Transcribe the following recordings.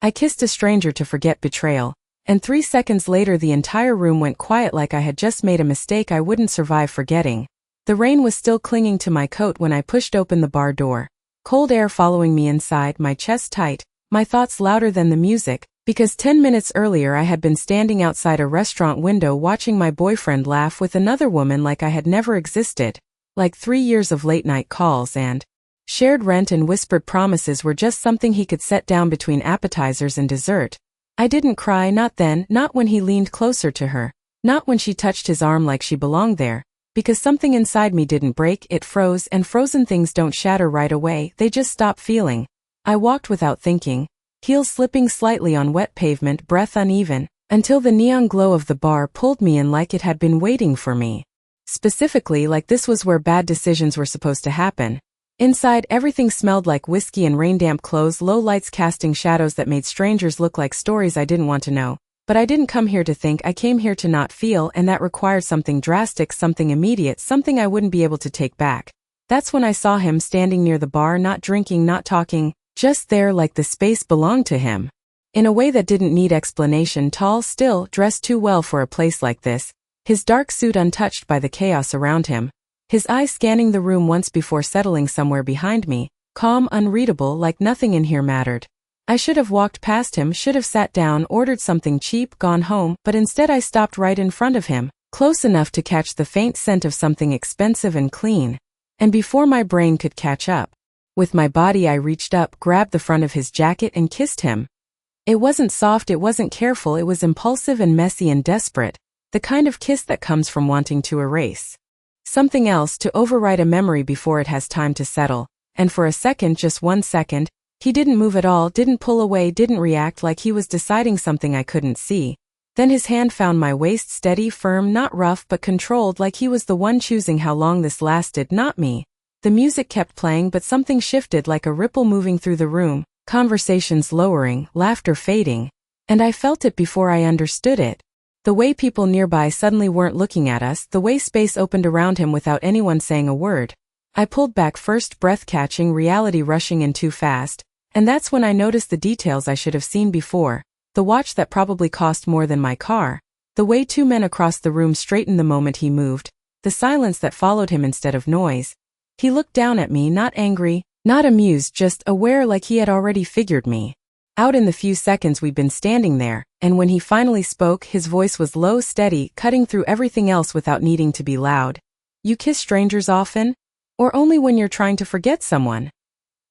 I kissed a stranger to forget betrayal, and 3 seconds later the entire room went quiet like I had just made a mistake I wouldn't survive forgetting. The rain was still clinging to my coat when I pushed open the bar door. Cold air following me inside, my chest tight, my thoughts louder than the music, because 10 minutes earlier I had been standing outside a restaurant window watching my boyfriend laugh with another woman like I had never existed, like 3 years of late-night calls and shared rent and whispered promises were just something he could set down between appetizers and dessert. I didn't cry, not then, not when he leaned closer to her, not when she touched his arm like she belonged there, because something inside me didn't break, it froze, and frozen things don't shatter right away, they just stop feeling. I walked without thinking, heels slipping slightly on wet pavement, breath uneven, until the neon glow of the bar pulled me in like it had been waiting for me. Specifically, like this was where bad decisions were supposed to happen. Inside, everything smelled like whiskey and rain-damp clothes, low lights casting shadows that made strangers look like stories I didn't want to know. But I didn't come here to think, I came here to not feel, and that required something drastic, something immediate, something I wouldn't be able to take back. That's when I saw him standing near the bar, not drinking, not talking, just there like the space belonged to him. In a way that didn't need explanation, tall, still, dressed too well for a place like this, his dark suit untouched by the chaos around him, his eyes scanning the room once before settling somewhere behind me, calm, unreadable, like nothing in here mattered. I should have walked past him, should have sat down, ordered something cheap, gone home, but instead I stopped right in front of him, close enough to catch the faint scent of something expensive and clean. And before my brain could catch up, with my body I reached up, grabbed the front of his jacket and kissed him. It wasn't soft, it wasn't careful, it was impulsive and messy and desperate, the kind of kiss that comes from wanting to erase something else, to overwrite a memory before it has time to settle. And for a second, just 1 second, he didn't move at all, didn't pull away, didn't react, like he was deciding something I couldn't see. Then his hand found my waist, steady, firm, not rough but controlled, like he was the one choosing how long this lasted, not me. The music kept playing, but something shifted, like a ripple moving through the room, conversations lowering, laughter fading. And I felt it before I understood it. The way people nearby suddenly weren't looking at us, the way space opened around him without anyone saying a word. I pulled back first, breath catching, reality rushing in too fast, and that's when I noticed the details I should have seen before. The watch that probably cost more than my car, the way 2 men across the room straightened the moment he moved, the silence that followed him instead of noise. He looked down at me, not angry, not amused, just aware, like he had already figured me out in the few seconds we'd been standing there, and when he finally spoke, his voice was low, steady, cutting through everything else without needing to be loud. You kiss strangers often? Or only when you're trying to forget someone?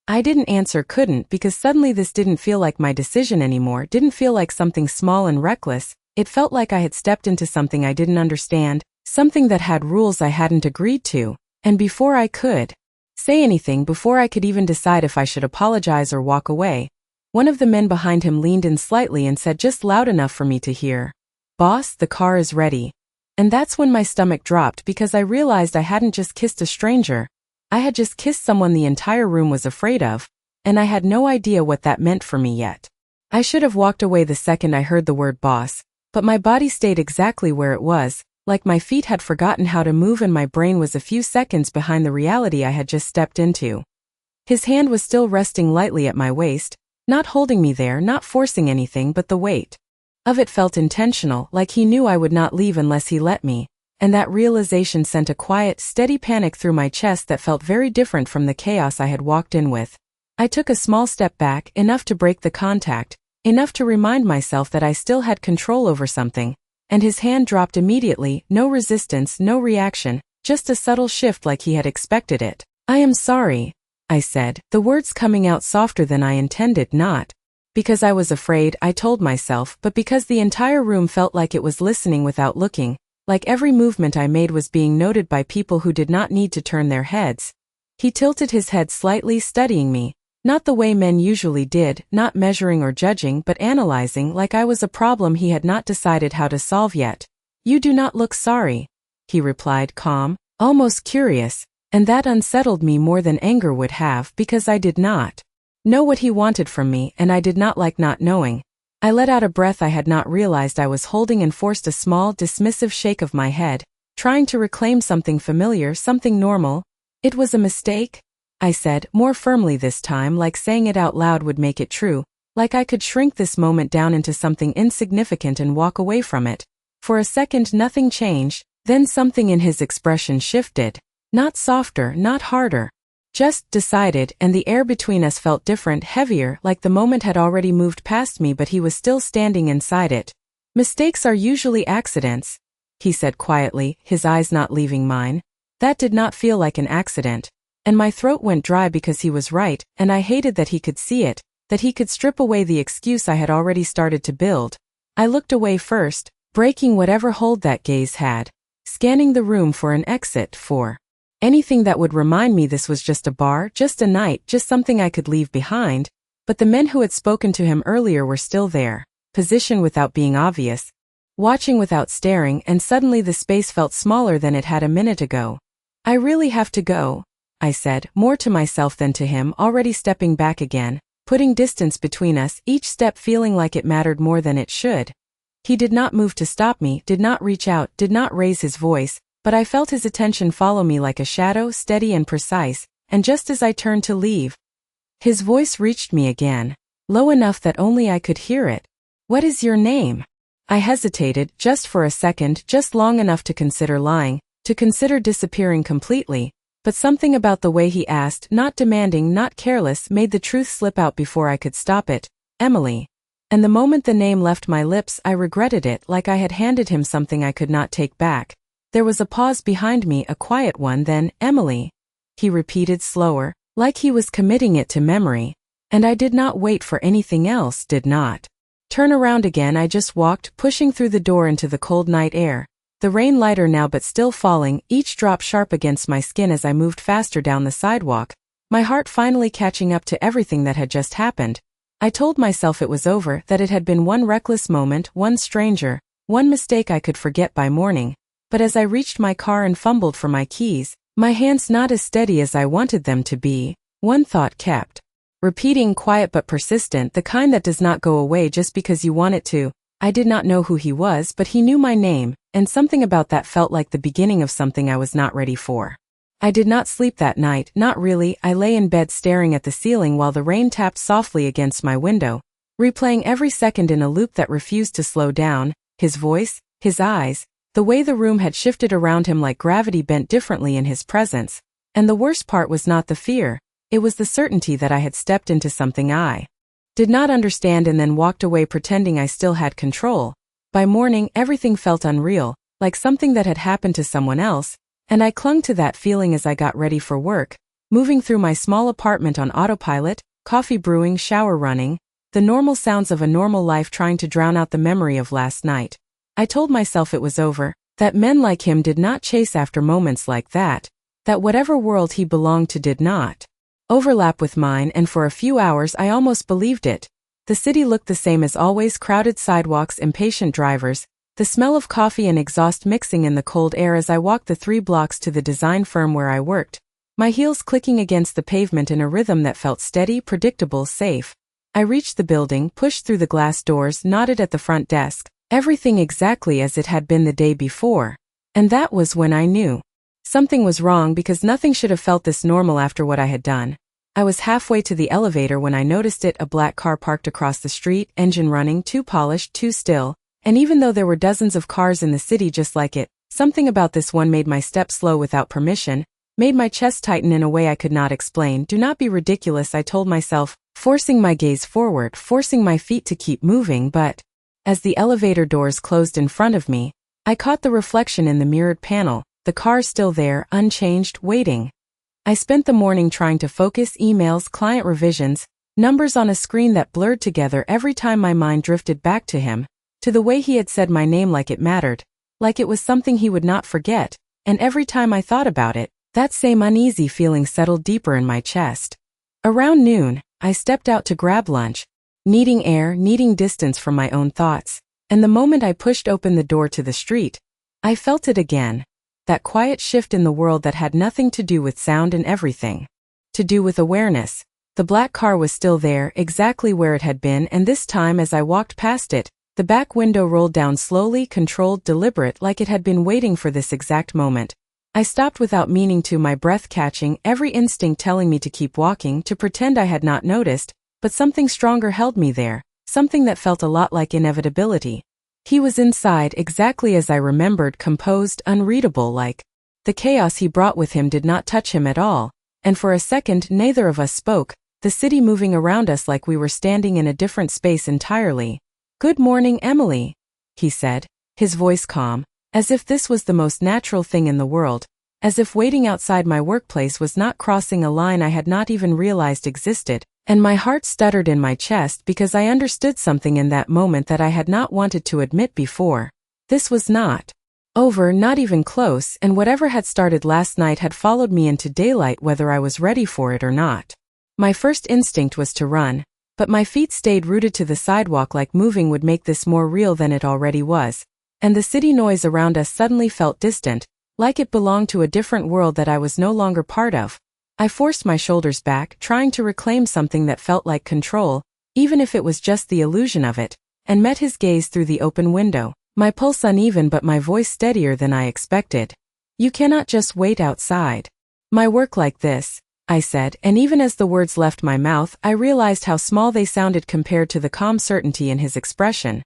I didn't answer, couldn't, because suddenly this didn't feel like my decision anymore, didn't feel like something small and reckless. It felt like I had stepped into something I didn't understand, something that had rules I hadn't agreed to, and before I could say anything, before I could even decide if I should apologize or walk away, one of the men behind him leaned in slightly and said, just loud enough for me to hear, "Boss, the car is ready." And that's when my stomach dropped, because I realized I hadn't just kissed a stranger. I had just kissed someone the entire room was afraid of, and I had no idea what that meant for me yet. I should have walked away the second I heard the word boss, but my body stayed exactly where it was, like my feet had forgotten how to move and my brain was a few seconds behind the reality I had just stepped into. His hand was still resting lightly at my waist, not holding me there, not forcing anything, but the weight of it felt intentional, like he knew I would not leave unless he let me. And that realization sent a quiet, steady panic through my chest that felt very different from the chaos I had walked in with. I took a small step back, enough to break the contact, enough to remind myself that I still had control over something, and his hand dropped immediately, no resistance, no reaction, just a subtle shift like he had expected it. "I am sorry," I said, the words coming out softer than I intended, not because I was afraid, I told myself, but because the entire room felt like it was listening without looking. Like every movement I made was being noted by people who did not need to turn their heads. He tilted his head slightly, studying me, not the way men usually did, not measuring or judging, but analyzing, like I was a problem he had not decided how to solve yet. "You do not look sorry," he replied, calm, almost curious, and that unsettled me more than anger would have, because I did not know what he wanted from me, and I did not like not knowing. I let out a breath I had not realized I was holding and forced a small, dismissive shake of my head, trying to reclaim something familiar, something normal. "It was a mistake," I said, more firmly this time, like saying it out loud would make it true. Like I could shrink this moment down into something insignificant and walk away from it. For a second nothing changed, then something in his expression shifted. Not softer, not harder. Just decided, and the air between us felt different, heavier, like the moment had already moved past me but he was still standing inside it. Mistakes are usually accidents, he said quietly, his eyes not leaving mine. That did not feel like an accident. And my throat went dry because he was right, and I hated that he could see it, that he could strip away the excuse I had already started to build. I looked away first, breaking whatever hold that gaze had, scanning the room for an exit, for anything that would remind me this was just a bar, just a night, just something I could leave behind. But the men who had spoken to him earlier were still there, positioned without being obvious, watching without staring, and suddenly the space felt smaller than it had a minute ago. I really have to go, I said, more to myself than to him, already stepping back again, putting distance between us, each step feeling like it mattered more than it should. He did not move to stop me, did not reach out, did not raise his voice, but I felt his attention follow me like a shadow, steady and precise, and just as I turned to leave, his voice reached me again, low enough that only I could hear it. "What is your name?" I hesitated, just for a second, just long enough to consider lying, to consider disappearing completely, but something about the way he asked, not demanding, not careless, made the truth slip out before I could stop it. "Emily." And the moment the name left my lips, I regretted it, like I had handed him something I could not take back. There was a pause behind me, a quiet one, then, "Emily," he repeated slower, like he was committing it to memory. And I did not wait for anything else, did not turn around again. I just walked, pushing through the door into the cold night air. The rain lighter now but still falling, each drop sharp against my skin as I moved faster down the sidewalk, my heart finally catching up to everything that had just happened. I told myself it was over, that it had been one reckless moment, one stranger, one mistake I could forget by morning. But as I reached my car and fumbled for my keys, my hands not as steady as I wanted them to be, one thought kept repeating, quiet but persistent, the kind that does not go away just because you want it to. I did not know who he was, but he knew my name, and something about that felt like the beginning of something I was not ready for. I did not sleep that night, not really. I lay in bed staring at the ceiling while the rain tapped softly against my window, replaying every second in a loop that refused to slow down. His voice, his eyes, the way the room had shifted around him like gravity bent differently in his presence. And the worst part was not the fear, it was the certainty that I had stepped into something I did not understand and then walked away pretending I still had control. By morning, everything felt unreal, like something that had happened to someone else, and I clung to that feeling as I got ready for work, moving through my small apartment on autopilot, coffee brewing, shower running, the normal sounds of a normal life trying to drown out the memory of last night. I told myself it was over, that men like him did not chase after moments like that whatever world he belonged to did not overlap with mine, and for a few hours I almost believed it. The city looked the same as always, crowded sidewalks, impatient drivers, the smell of coffee and exhaust mixing in the cold air as I walked the 3 blocks to the design firm where I worked, my heels clicking against the pavement in a rhythm that felt steady, predictable, safe. I reached the building, pushed through the glass doors, nodded at the front desk, everything exactly as it had been the day before. And that was when I knew something was wrong, because nothing should have felt this normal after what I had done. I was halfway to the elevator when I noticed it, a black car parked across the street, engine running, too polished, too still, and even though there were dozens of cars in the city just like it, something about this one made my steps slow without permission, made my chest tighten in a way I could not explain. "Do not be ridiculous," I told myself, forcing my gaze forward, forcing my feet to keep moving. But as the elevator doors closed in front of me, I caught the reflection in the mirrored panel, the car still there, unchanged, waiting. I spent the morning trying to focus, emails, client revisions, numbers on a screen that blurred together every time my mind drifted back to him, to the way he had said my name like it mattered, like it was something he would not forget, and every time I thought about it, that same uneasy feeling settled deeper in my chest. Around noon, I stepped out to grab lunch, needing air, needing distance from my own thoughts, and the moment I pushed open the door to the street, I felt it again. That quiet shift in the world that had nothing to do with sound and everything to do with awareness. The black car was still there, exactly where it had been, and this time as I walked past it, the back window rolled down slowly, controlled, deliberate, like it had been waiting for this exact moment. I stopped without meaning to, my breath catching, every instinct telling me to keep walking, to pretend I had not noticed, but something stronger held me there, something that felt a lot like inevitability. He was inside exactly as I remembered, composed, unreadable like. The chaos he brought with him did not touch him at all, and for a second neither of us spoke, the city moving around us like we were standing in a different space entirely. "Good morning, Emily," he said, his voice calm, as if this was the most natural thing in the world, as if waiting outside my workplace was not crossing a line I had not even realized existed, and my heart stuttered in my chest because I understood something in that moment that I had not wanted to admit before. This was not over, not even close, and whatever had started last night had followed me into daylight whether I was ready for it or not. My first instinct was to run, but my feet stayed rooted to the sidewalk like moving would make this more real than it already was, and the city noise around us suddenly felt distant, like it belonged to a different world that I was no longer part of. I forced my shoulders back, trying to reclaim something that felt like control, even if it was just the illusion of it, and met his gaze through the open window, my pulse uneven but my voice steadier than I expected. "You cannot just wait outside. My work like this," I said, and even as the words left my mouth, I realized how small they sounded compared to the calm certainty in his expression.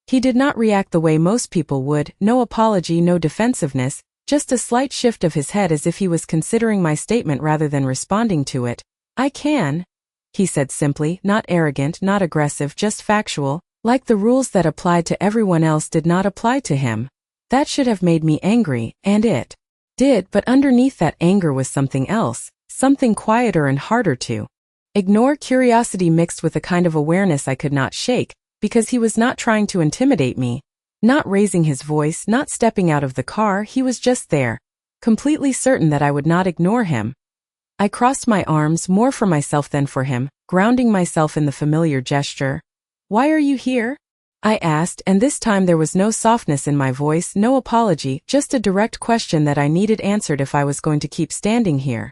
He did not react the way most people would, no apology, no defensiveness, just a slight shift of his head as if he was considering my statement rather than responding to it. "I can," he said simply, not arrogant, not aggressive, just factual, like the rules that applied to everyone else did not apply to him. That should have made me angry, and it did, but underneath that anger was something else, something quieter and harder to ignore, curiosity mixed with a kind of awareness I could not shake, because he was not trying to intimidate me, not raising his voice, not stepping out of the car, he was just there, completely certain that I would not ignore him. I crossed my arms, more for myself than for him, grounding myself in the familiar gesture. "Why are you here?" I asked, and this time there was no softness in my voice, no apology, just a direct question that I needed answered if I was going to keep standing here.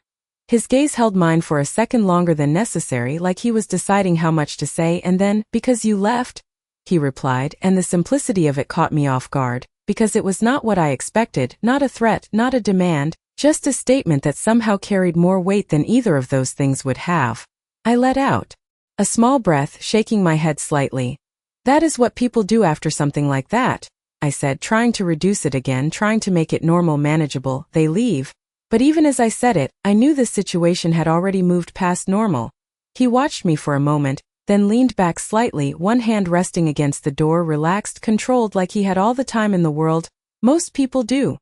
His gaze held mine for a second longer than necessary, like he was deciding how much to say, and then, "Because you left," he replied, and the simplicity of it caught me off guard, because it was not what I expected, not a threat, not a demand, just a statement that somehow carried more weight than either of those things would have. I let out a small breath, shaking my head slightly. "That is what people do after something like that," I said, trying to reduce it again, trying to make it normal, manageable. "They leave." But even as I said it, I knew this situation had already moved past normal. He watched me for a moment, then leaned back slightly, one hand resting against the door, relaxed, controlled, like he had all the time in the world. "Most people do."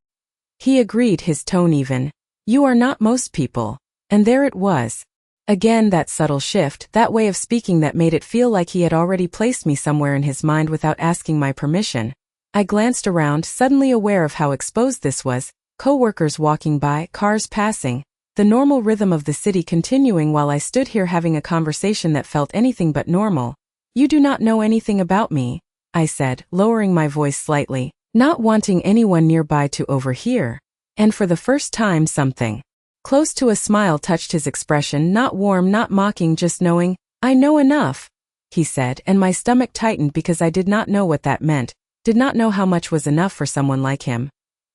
He agreed, his tone even. "You are not most people." And there it was. Again that subtle shift, that way of speaking that made it feel like he had already placed me somewhere in his mind without asking my permission. I glanced around, suddenly aware of how exposed this was. Co-workers walking by, cars passing, the normal rhythm of the city continuing while I stood here having a conversation that felt anything but normal. "You do not know anything about me," I said, lowering my voice slightly, not wanting anyone nearby to overhear. And for the first time something close to a smile touched his expression, not warm, not mocking, just knowing. "I know enough," he said, and my stomach tightened because I did not know what that meant, did not know how much was enough for someone like him.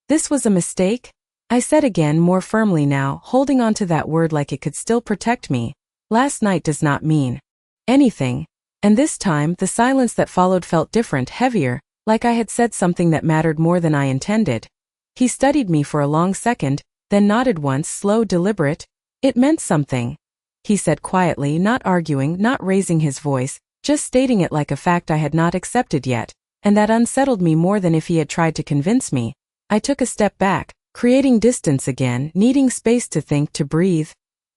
"This was a mistake?" I said again, more firmly now, holding on to that word like it could still protect me. "Last night does not mean anything." And this time, the silence that followed felt different, heavier, like I had said something that mattered more than I intended. He studied me for a long second, then nodded once, slow, deliberate. "It meant something," he said quietly, not arguing, not raising his voice, just stating it like a fact I had not accepted yet, and that unsettled me more than if he had tried to convince me. I took a step back, creating distance again, needing space to think, to breathe.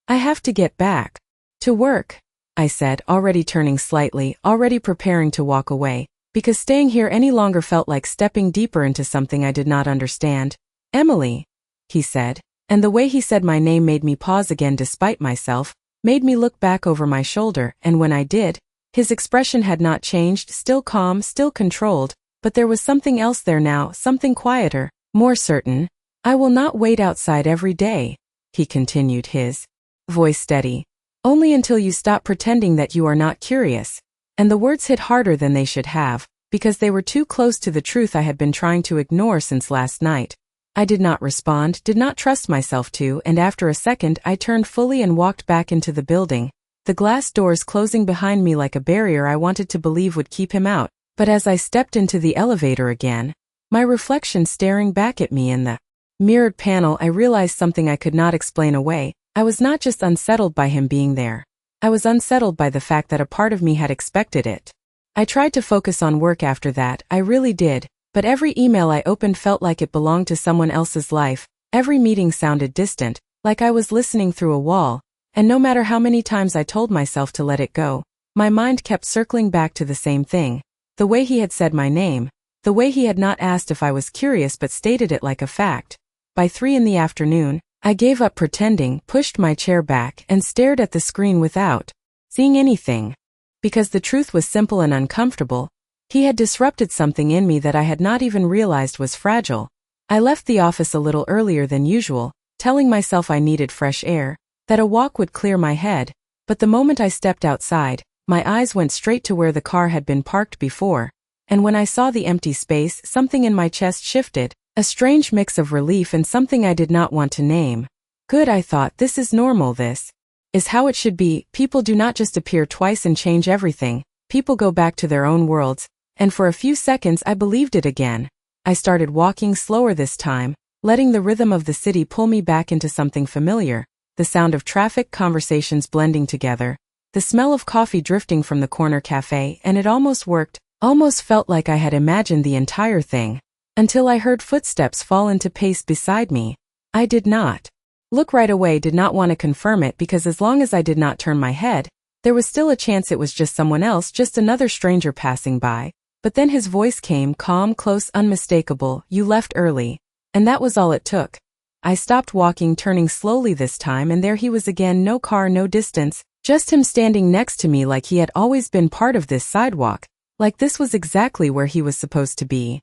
"I have to get back to work," I said, already turning slightly, already preparing to walk away, because staying here any longer felt like stepping deeper into something I did not understand. "Emily," he said, and the way he said my name made me pause again despite myself, made me look back over my shoulder, and when I did, his expression had not changed, still calm, still controlled, but there was something else there now, something quieter, more certain. "I will not wait outside every day," he continued, his voice steady. "Only until you stop pretending that you are not curious." And the words hit harder than they should have, because they were too close to the truth I had been trying to ignore since last night. I did not respond, did not trust myself to, and after a second I turned fully and walked back into the building. the glass doors closing behind me like a barrier I wanted to believe would keep him out, but as I stepped into the elevator again, my reflection staring back at me in the mirrored panel, I realized something I could not explain away. I was not just unsettled by him being there. I was unsettled by the fact that a part of me had expected it. I tried to focus on work after that, I really did, but every email I opened felt like it belonged to someone else's life. Every meeting sounded distant, like I was listening through a wall, and no matter how many times I told myself to let it go, my mind kept circling back to the same thing. The way he had said my name, the way he had not asked if I was curious but stated it like a fact. By 3 p.m, I gave up pretending, pushed my chair back, and stared at the screen without seeing anything. Because the truth was simple and uncomfortable. He had disrupted something in me that I had not even realized was fragile. I left the office a little earlier than usual, telling myself I needed fresh air, that a walk would clear my head, but the moment I stepped outside, my eyes went straight to where the car had been parked before, and when I saw the empty space, something in my chest shifted, a strange mix of relief and something I did not want to name. Good, I thought, this is normal, this is how it should be. People do not just appear twice and change everything, people go back to their own worlds, and for a few seconds I believed it again. I started walking slower this time, letting the rhythm of the city pull me back into something familiar, the sound of traffic, conversations blending together, the smell of coffee drifting from the corner cafe, and it almost worked, almost felt like I had imagined the entire thing, until I heard footsteps fall into pace beside me. I did not look right away, did not want to confirm it because as long as I did not turn my head, there was still a chance it was just someone else, just another stranger passing by. But then his voice came, calm, close, unmistakable, "You left early." And that was all it took. I stopped walking, turning slowly this time, and there he was again, no car, no distance, just him standing next to me like he had always been part of this sidewalk, like this was exactly where he was supposed to be.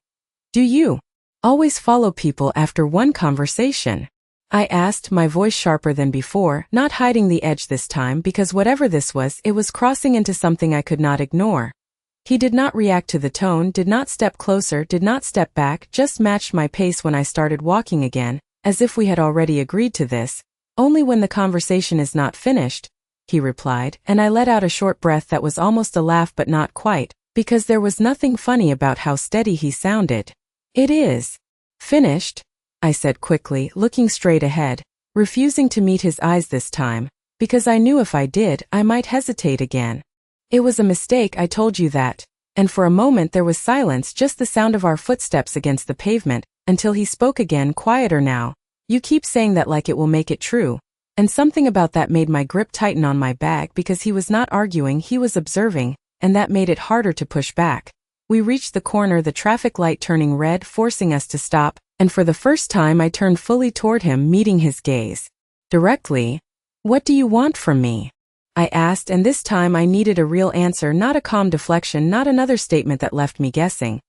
"Do you always follow people after one conversation?" I asked, my voice sharper than before, not hiding the edge this time because whatever this was, it was crossing into something I could not ignore. He did not react to the tone, did not step closer, did not step back, just matched my pace when I started walking again, as if we had already agreed to this. "Only when the conversation is not finished," he replied, and I let out a short breath that was almost a laugh but not quite, because there was nothing funny about how steady he sounded. "It is finished," I said quickly, looking straight ahead, refusing to meet his eyes this time, because I knew if I did, I might hesitate again. "It was a mistake, I told you that." And for a moment there was silence, just the sound of our footsteps against the pavement, until he spoke again, quieter now. "You keep saying that like it will make it true." And something about that made my grip tighten on my bag because he was not arguing, he was observing, and that made it harder to push back. We reached the corner, the traffic light turning red, forcing us to stop, and for the first time I turned fully toward him, meeting his gaze directly. "What do you want from me?" I asked, and this time I needed a real answer, not a calm deflection, not another statement that left me guessing.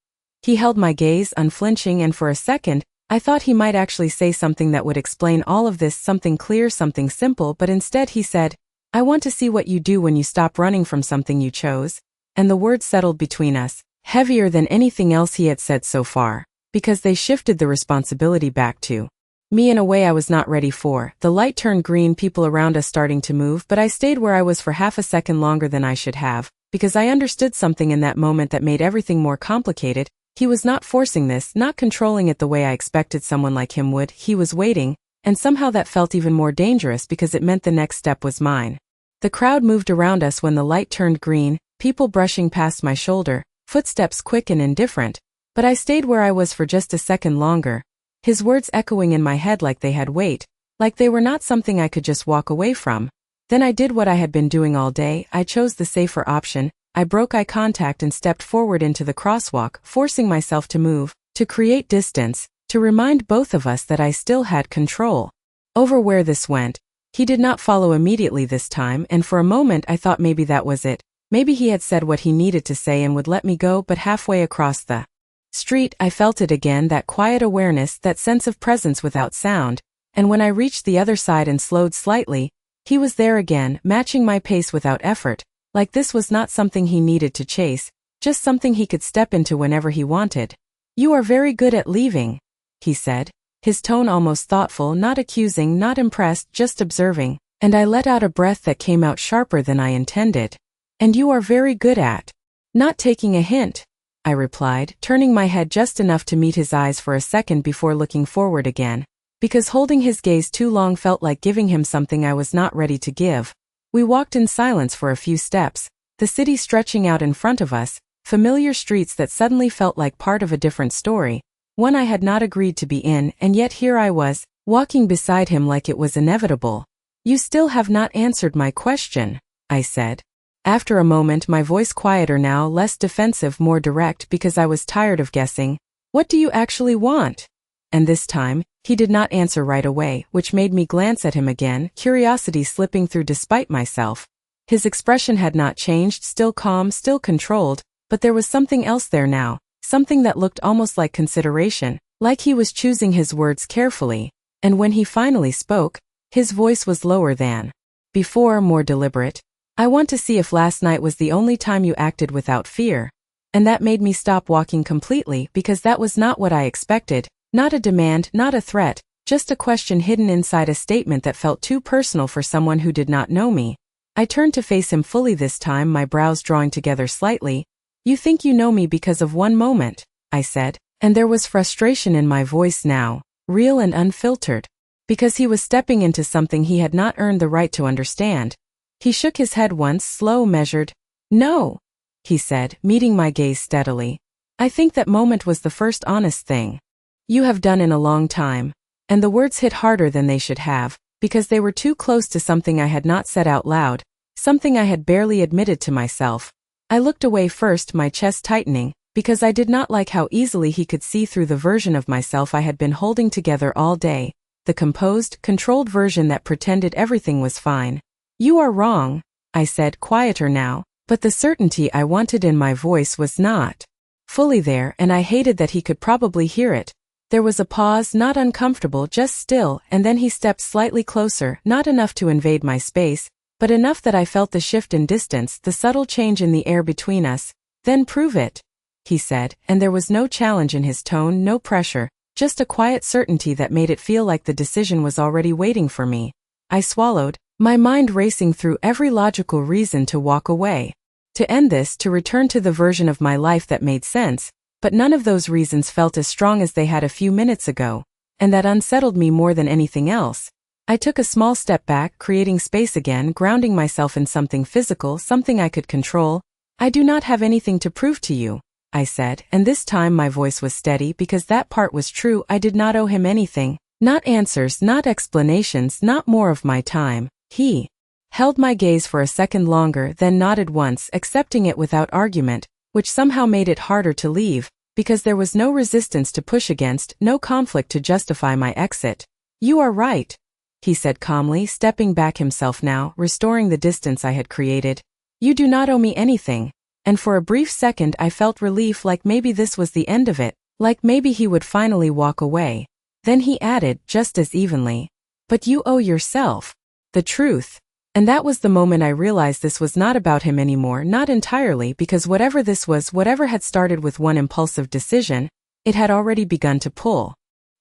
He held my gaze, unflinching, and for a second, I thought he might actually say something that would explain all of this, something clear, something simple, but instead he said, "I want to see what you do when you stop running from something you chose." And the words settled between us, heavier than anything else he had said so far, because they shifted the responsibility back to me in a way I was not ready for. The light turned green, people around us starting to move, but I stayed where I was for half a second longer than I should have, because I understood something in that moment that made everything more complicated. He was not forcing this, not controlling it the way I expected someone like him would. He was waiting, and somehow that felt even more dangerous because it meant the next step was mine. The crowd moved around us when the light turned green, people brushing past my shoulder, footsteps quick and indifferent, but I stayed where I was for just a second longer. His words echoing in my head like they had weight, like they were not something I could just walk away from. Then I did what I had been doing all day. I chose the safer option. I broke eye contact and stepped forward into the crosswalk, forcing myself to move, to create distance, to remind both of us that I still had control over where this went. He did not follow immediately this time, and for a moment I thought maybe that was it. Maybe he had said what he needed to say and would let me go, but halfway across the street, I felt it again, that quiet awareness, that sense of presence without sound, and when I reached the other side and slowed slightly, he was there again, matching my pace without effort, like this was not something he needed to chase, just something he could step into whenever he wanted. "You are very good at leaving," he said, his tone almost thoughtful, not accusing, not impressed, just observing. And I let out a breath that came out sharper than I intended. And you are very good at not taking a hint, I replied, turning my head just enough to meet his eyes for a second before looking forward again. Because holding his gaze too long felt like giving him something I was not ready to give. We walked in silence for a few steps, the city stretching out in front of us, familiar streets that suddenly felt like part of a different story, one I had not agreed to be in, and yet here I was, walking beside him like it was inevitable. You still have not answered my question, I said. After a moment, my voice quieter now, less defensive, more direct because I was tired of guessing. What do you actually want? And this time, he did not answer right away, which made me glance at him again, curiosity slipping through despite myself. His expression had not changed, still calm, still controlled, but there was something else there now, something that looked almost like consideration, like he was choosing his words carefully. And when he finally spoke, his voice was lower than before, more deliberate. I want to see if last night was the only time you acted without fear. And that made me stop walking completely because that was not what I expected, not a demand, not a threat, just a question hidden inside a statement that felt too personal for someone who did not know me. I turned to face him fully this time, my brows drawing together slightly. You think you know me because of one moment, I said, and there was frustration in my voice now, real and unfiltered. Because he was stepping into something he had not earned the right to understand. He shook his head once, slow, measured. No, he said, meeting my gaze steadily. I think that moment was the first honest thing you have done in a long time. And the words hit harder than they should have, because they were too close to something I had not said out loud, something I had barely admitted to myself. I looked away first, my chest tightening, because I did not like how easily he could see through the version of myself I had been holding together all day, the composed, controlled version that pretended everything was fine. You are wrong, I said, quieter now, but the certainty I wanted in my voice was not fully there, and I hated that he could probably hear it. There was a pause, not uncomfortable, just still, and then he stepped slightly closer, not enough to invade my space, but enough that I felt the shift in distance, the subtle change in the air between us. Then prove it, he said, and there was no challenge in his tone, no pressure, just a quiet certainty that made it feel like the decision was already waiting for me. I swallowed, my mind racing through every logical reason to walk away, to end this, to return to the version of my life that made sense, but none of those reasons felt as strong as they had a few minutes ago, and that unsettled me more than anything else. I took a small step back, creating space again, grounding myself in something physical, something I could control. I do not have anything to prove to you, I said, and this time my voice was steady because that part was true. I did not owe him anything, not answers, not explanations, not more of my time. He held my gaze for a second longer, then nodded once, accepting it without argument, which somehow made it harder to leave, because there was no resistance to push against, no conflict to justify my exit. You are right, he said calmly, stepping back himself now, restoring the distance I had created. You do not owe me anything. And for a brief second I felt relief, like maybe this was the end of it, like maybe he would finally walk away. Then he added, just as evenly, but you owe yourself the truth. And that was the moment I realized this was not about him anymore, not entirely, because whatever this was, whatever had started with one impulsive decision, it had already begun to pull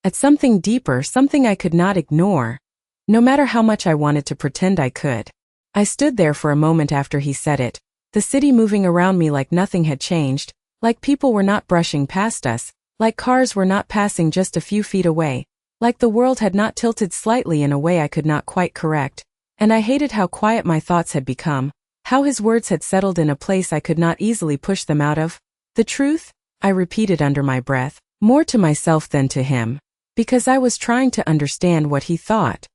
at something deeper, something I could not ignore, no matter how much I wanted to pretend I could. I stood there for a moment after he said it, the city moving around me like nothing had changed, like people were not brushing past us, like cars were not passing just a few feet away, like the world had not tilted slightly in a way I could not quite correct. And I hated how quiet my thoughts had become, how his words had settled in a place I could not easily push them out of. The truth, I repeated under my breath, more to myself than to him, because I was trying to understand what he thought.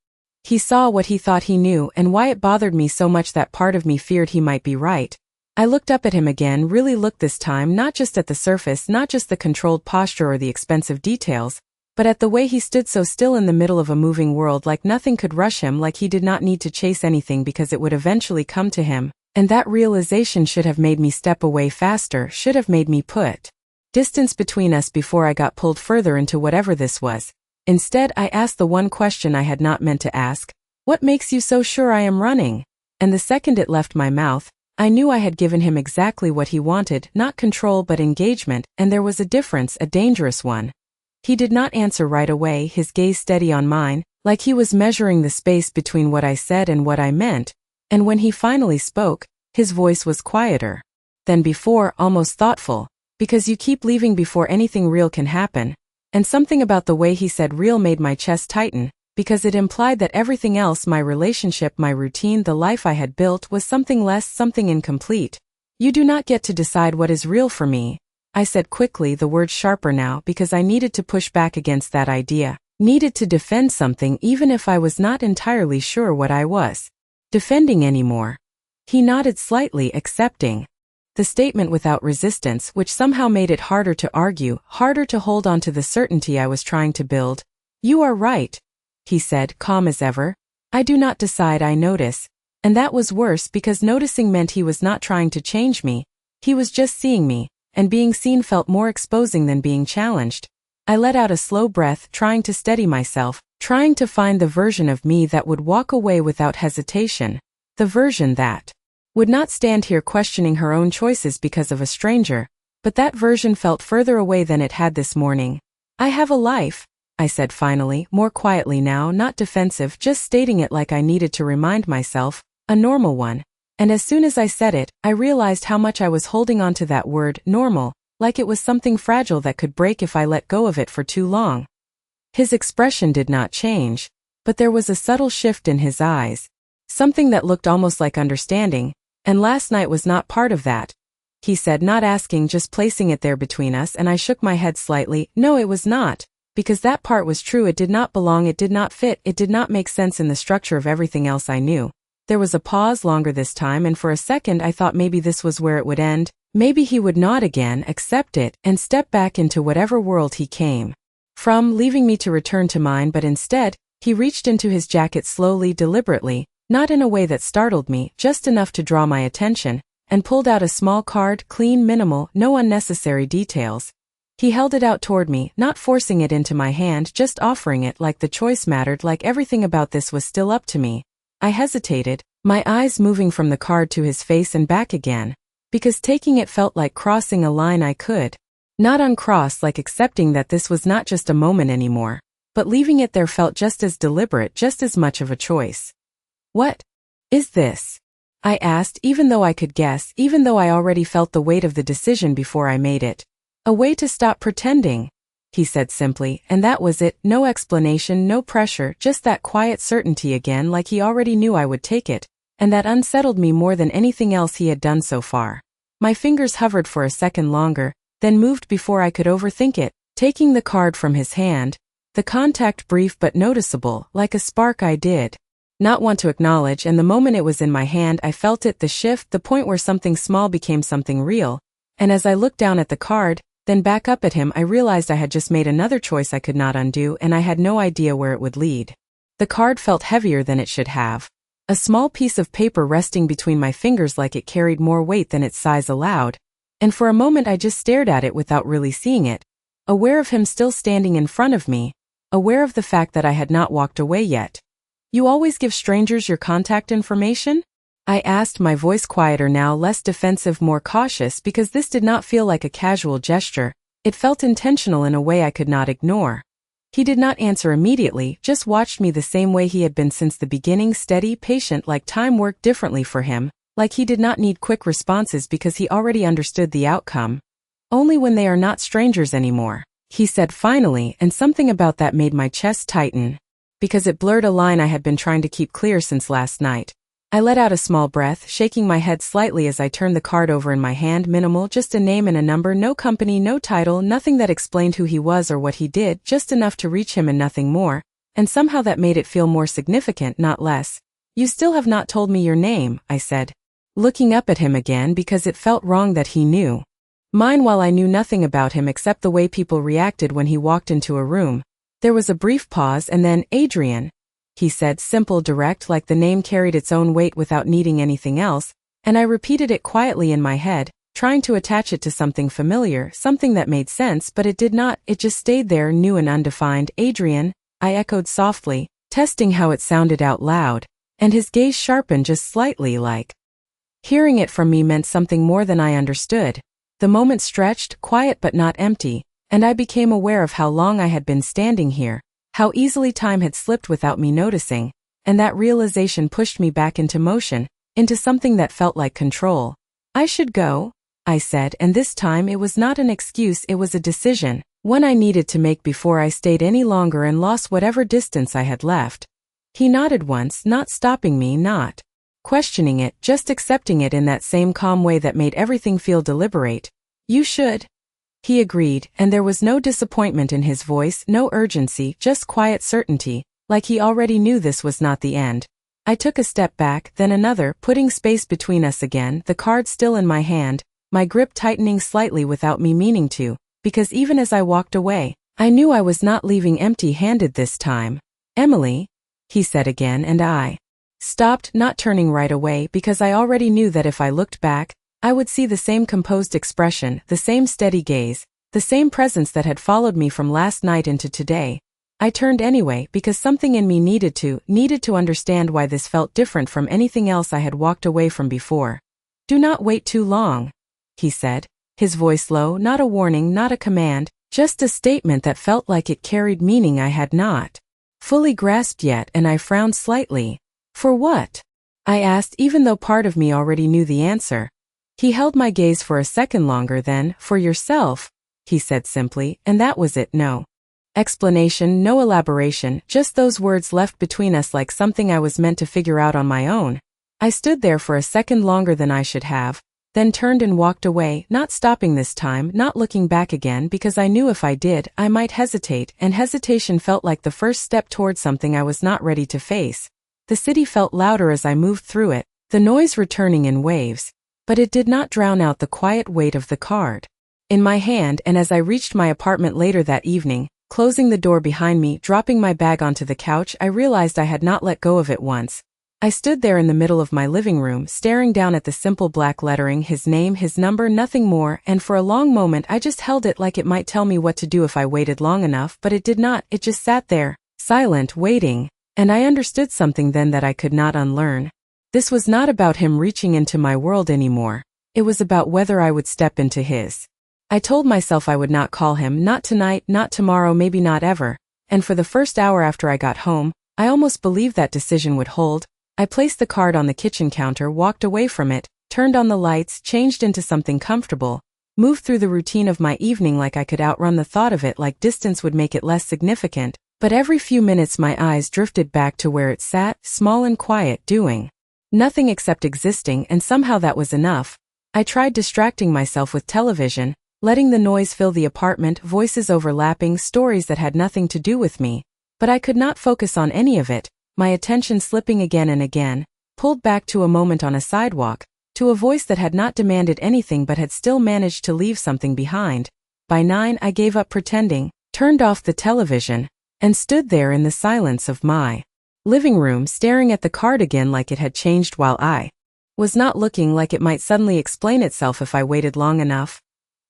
He saw what he thought he knew, and why it bothered me so much that part of me feared he might be right. I looked up at him again, really looked this time, not just at the surface, not just the controlled posture or the expensive details, but at the way he stood so still in the middle of a moving world, like nothing could rush him, like he did not need to chase anything because it would eventually come to him, and that realization should have made me step away faster, should have made me put distance between us before I got pulled further into whatever this was. Instead, I asked the one question I had not meant to ask. What makes you so sure I am running? And the second it left my mouth, I knew I had given him exactly what he wanted, not control but engagement, and there was a difference, a dangerous one. He did not answer right away, his gaze steady on mine, like he was measuring the space between what I said and what I meant, and when he finally spoke, his voice was quieter than before, almost thoughtful, because you keep leaving before anything real can happen, and something about the way he said real made my chest tighten, because it implied that everything else, my relationship, my routine, the life I had built, was something less, something incomplete. You do not get to decide what is real for me, I said quickly, the words sharper now, because I needed to push back against that idea, needed to defend something even if I was not entirely sure what I was defending anymore. He nodded slightly, accepting the statement without resistance, which somehow made it harder to argue, harder to hold on to the certainty I was trying to build. You are right, he said, calm as ever. I do not decide, I notice. And that was worse because noticing meant he was not trying to change me. He was just seeing me, and being seen felt more exposing than being challenged. I let out a slow breath, trying to steady myself, trying to find the version of me that would walk away without hesitation. The version that would not stand here questioning her own choices because of a stranger, but that version felt further away than it had this morning. I have a life, I said finally, more quietly now, not defensive, just stating it like I needed to remind myself, a normal one. And as soon as I said it, I realized how much I was holding on to that word, normal, like it was something fragile that could break if I let go of it for too long. His expression did not change, but there was a subtle shift in his eyes, something that looked almost like understanding, and last night was not part of that. He said, not asking, just placing it there between us, and I shook my head slightly. No, it was not, because that part was true. It did not belong, it did not fit, it did not make sense in the structure of everything else I knew. There was a pause, longer this time, and for a second I thought maybe this was where it would end. Maybe he would nod again, accept it, and step back into whatever world he came from, leaving me to return to mine, but instead, he reached into his jacket slowly, deliberately, not in a way that startled me, just enough to draw my attention, and pulled out a small card, clean, minimal, no unnecessary details. He held it out toward me, not forcing it into my hand, just offering it, like the choice mattered, like everything about this was still up to me. I hesitated, my eyes moving from the card to his face and back again, because taking it felt like crossing a line I could not uncross, like accepting that this was not just a moment anymore, but leaving it there felt just as deliberate, just as much of a choice. What is this? I asked, even though I could guess, even though I already felt the weight of the decision before I made it. A way to stop pretending, he said simply, and that was it, no explanation, no pressure, just that quiet certainty again, like he already knew I would take it, and that unsettled me more than anything else he had done so far. My fingers hovered for a second longer, then moved before I could overthink it, taking the card from his hand, the contact brief but noticeable, like a spark I did not want to acknowledge, and the moment it was in my hand I felt it, the shift, the point where something small became something real, and as I looked down at the card, then back up at him, I realized I had just made another choice I could not undo, and I had no idea where it would lead. The card felt heavier than it should have. A small piece of paper resting between my fingers like it carried more weight than its size allowed, and for a moment I just stared at it without really seeing it, aware of him still standing in front of me, aware of the fact that I had not walked away yet. You always give strangers your contact information? I asked, my voice quieter now, less defensive, more cautious, because this did not feel like a casual gesture. It felt intentional in a way I could not ignore. He did not answer immediately, just watched me the same way he had been since the beginning, steady, patient, like time worked differently for him, like he did not need quick responses because he already understood the outcome. Only when they are not strangers anymore, he said finally, and something about that made my chest tighten, because it blurred a line I had been trying to keep clear since last night. I let out a small breath, shaking my head slightly as I turned the card over in my hand, minimal, just a name and a number, no company, no title, nothing that explained who he was or what he did, just enough to reach him and nothing more, and somehow that made it feel more significant, not less. You still have not told me your name, I said, looking up at him again because it felt wrong that he knew mine while I knew nothing about him except the way people reacted when he walked into a room. There was a brief pause and then, Adrian, he said, simple, direct, like the name carried its own weight without needing anything else, and I repeated it quietly in my head, trying to attach it to something familiar, something that made sense, but it did not, it just stayed there, new and undefined. Adrian, I echoed softly, testing how it sounded out loud, and his gaze sharpened just slightly, like hearing it from me meant something more than I understood. The moment stretched, quiet but not empty, and I became aware of how long I had been standing here, How easily time had slipped without me noticing, and that realization pushed me back into motion, into something that felt like control. I should go, I said, and this time it was not an excuse, it was a decision, one I needed to make before I stayed any longer and lost whatever distance I had left. He nodded once, not stopping me, not questioning it, just accepting it in that same calm way that made everything feel deliberate. You should. He agreed, and there was no disappointment in his voice, no urgency, just quiet certainty, like he already knew this was not the end. I took a step back, then another, putting space between us again, the card still in my hand, my grip tightening slightly without me meaning to, because even as I walked away, I knew I was not leaving empty-handed this time. Emily, he said again, and I stopped, not turning right away because I already knew that if I looked back, I would see the same composed expression, the same steady gaze, the same presence that had followed me from last night into today. I turned anyway because something in me needed to understand why this felt different from anything else I had walked away from before. Do not wait too long, he said, his voice low, not a warning, not a command, just a statement that felt like it carried meaning I had not fully grasped yet, and I frowned slightly. For what? I asked, even though part of me already knew the answer. He held my gaze for a second longer, then, for yourself, he said simply, and that was it. No explanation, no elaboration, just those words left between us like something I was meant to figure out on my own. I stood there for a second longer than I should have, then turned and walked away, not stopping this time, not looking back again because I knew if I did, I might hesitate, and hesitation felt like the first step towards something I was not ready to face. The city felt louder as I moved through it, the noise returning in waves, but it did not drown out the quiet weight of the card in my hand, and as I reached my apartment later that evening, closing the door behind me, dropping my bag onto the couch, I realized I had not let go of it once. I stood there in the middle of my living room, staring down at the simple black lettering, his name, his number, nothing more, and for a long moment I just held it like it might tell me what to do if I waited long enough, but it did not, it just sat there, silent, waiting, and I understood something then that I could not unlearn. This was not about him reaching into my world anymore. It was about whether I would step into his. I told myself I would not call him, not tonight, not tomorrow, maybe not ever, and for the first hour after I got home, I almost believed that decision would hold. I placed the card on the kitchen counter, walked away from it, turned on the lights, changed into something comfortable, moved through the routine of my evening like I could outrun the thought of it, like distance would make it less significant, but every few minutes my eyes drifted back to where it sat, small and quiet, doing nothing except existing, and somehow that was enough. I tried distracting myself with television, letting the noise fill the apartment, voices overlapping, stories that had nothing to do with me, but I could not focus on any of it. My attention slipping again and again, pulled back to a moment on a sidewalk, to a voice that had not demanded anything but had still managed to leave something behind. By 9 I gave up pretending, turned off the television, and stood there in the silence of my living room staring at the card again like it had changed while I was not looking, like it might suddenly explain itself if I waited long enough.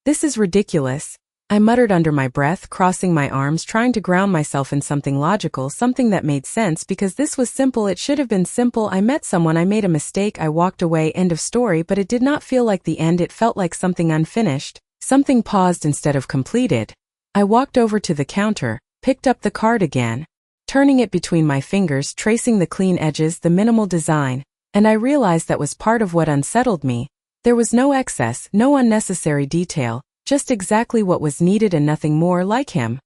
This is ridiculous, I muttered under my breath, crossing my arms, trying to ground myself in something logical, something that made sense, because this was simple, it should have been simple. I met someone, I made a mistake, I walked away, end of story, but it did not feel like the end, it felt like something unfinished, something paused instead of completed. I walked over to the counter, picked up the card again, turning it between my fingers, tracing the clean edges, the minimal design, and I realized that was part of what unsettled me. There was no excess, no unnecessary detail, just exactly what was needed and nothing more, like him.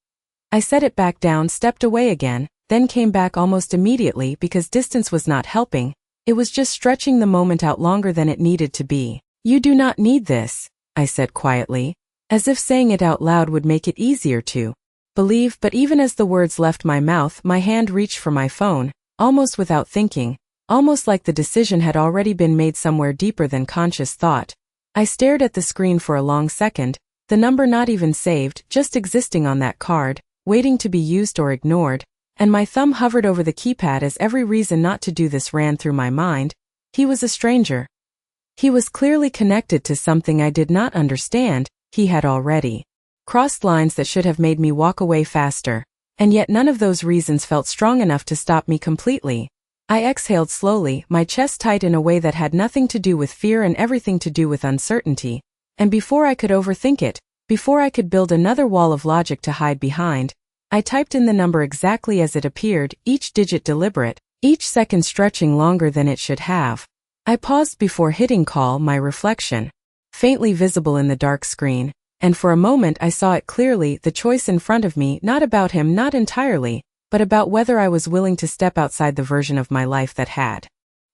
I set it back down, stepped away again, then came back almost immediately because distance was not helping. It was just stretching the moment out longer than it needed to be. You do not need this, I said quietly, as if saying it out loud would make it easier to believe, but even as the words left my mouth, my hand reached for my phone, almost without thinking, almost like the decision had already been made somewhere deeper than conscious thought. I stared at the screen for a long second, the number not even saved, just existing on that card, waiting to be used or ignored, and my thumb hovered over the keypad as every reason not to do this ran through my mind. He was a stranger. He was clearly connected to something I did not understand. He had already crossed lines that should have made me walk away faster, and yet none of those reasons felt strong enough to stop me completely. I exhaled slowly, my chest tight in a way that had nothing to do with fear and everything to do with uncertainty. And before I could overthink it, before I could build another wall of logic to hide behind, I typed in the number exactly as it appeared, each digit deliberate, each second stretching longer than it should have. I paused before hitting call, my reflection, faintly visible in the dark screen, and for a moment I saw it clearly, the choice in front of me, not about him, not entirely, but about whether I was willing to step outside the version of my life that had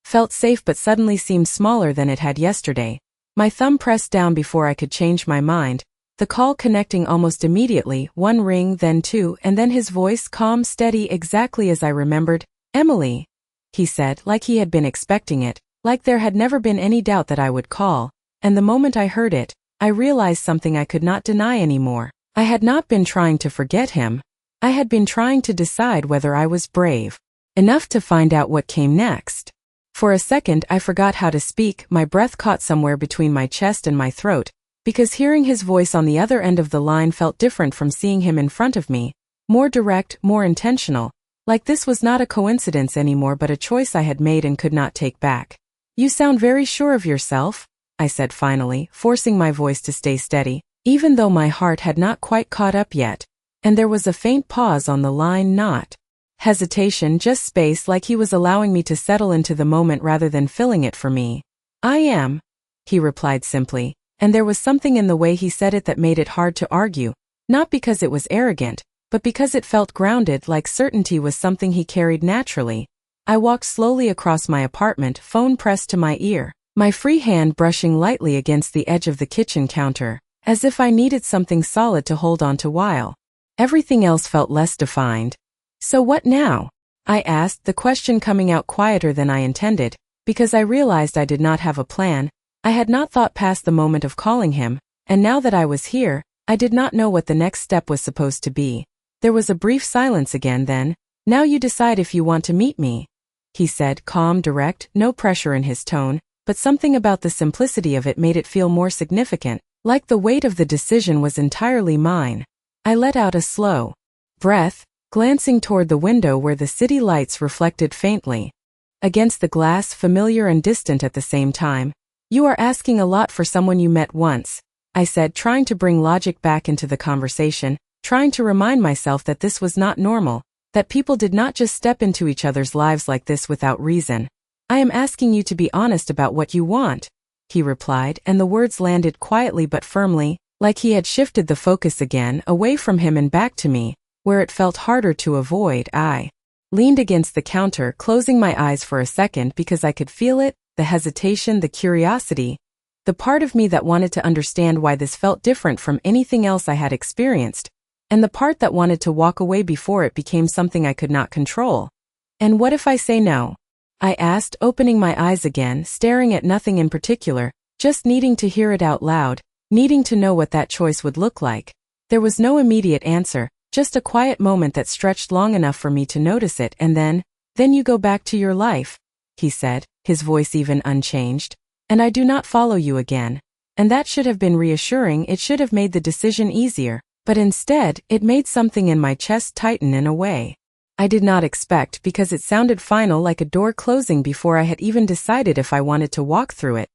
felt safe but suddenly seemed smaller than it had yesterday. My thumb pressed down before I could change my mind, the call connecting almost immediately, one ring, then two, and then his voice, calm, steady, exactly as I remembered. "Emily," he said, like he had been expecting it, like there had never been any doubt that I would call, and the moment I heard it, I realized something I could not deny anymore. I had not been trying to forget him. I had been trying to decide whether I was brave enough to find out what came next. For a second I forgot how to speak, my breath caught somewhere between my chest and my throat, because hearing his voice on the other end of the line felt different from seeing him in front of me, more direct, more intentional, like this was not a coincidence anymore but a choice I had made and could not take back. "You sound very sure of yourself," I said finally, forcing my voice to stay steady, even though my heart had not quite caught up yet, and there was a faint pause on the line, not hesitation, just space, like he was allowing me to settle into the moment rather than filling it for me. "I am," he replied simply, and there was something in the way he said it that made it hard to argue, not because it was arrogant, but because it felt grounded, like certainty was something he carried naturally. I walked slowly across my apartment, phone pressed to my ear, my free hand brushing lightly against the edge of the kitchen counter, as if I needed something solid to hold on to while everything else felt less defined. "So what now?" I asked, the question coming out quieter than I intended, because I realized I did not have a plan. I had not thought past the moment of calling him, and now that I was here, I did not know what the next step was supposed to be. There was a brief silence again, then, "Now you decide if you want to meet me," he said, calm, direct, no pressure in his tone, but something about the simplicity of it made it feel more significant, like the weight of the decision was entirely mine. I let out a slow breath, glancing toward the window where the city lights reflected faintly against the glass, familiar and distant at the same time. "You are asking a lot for someone you met once," I said, trying to bring logic back into the conversation, trying to remind myself that this was not normal, that people did not just step into each other's lives like this without reason. "I am asking you to be honest about what you want," he replied, and the words landed quietly but firmly, like he had shifted the focus again, away from him and back to me, where it felt harder to avoid. I leaned against the counter, closing my eyes for a second because I could feel it, the hesitation, the curiosity, the part of me that wanted to understand why this felt different from anything else I had experienced, and the part that wanted to walk away before it became something I could not control. "And what if I say no?" I asked, opening my eyes again, staring at nothing in particular, just needing to hear it out loud, needing to know what that choice would look like. There was no immediate answer, just a quiet moment that stretched long enough for me to notice it, and then you go back to your life," he said, his voice even unchanged, "and I do not follow you again." And that should have been reassuring, it should have made the decision easier, but instead, it made something in my chest tighten in a way I did not expect, because it sounded final, like a door closing before I had even decided if I wanted to walk through it.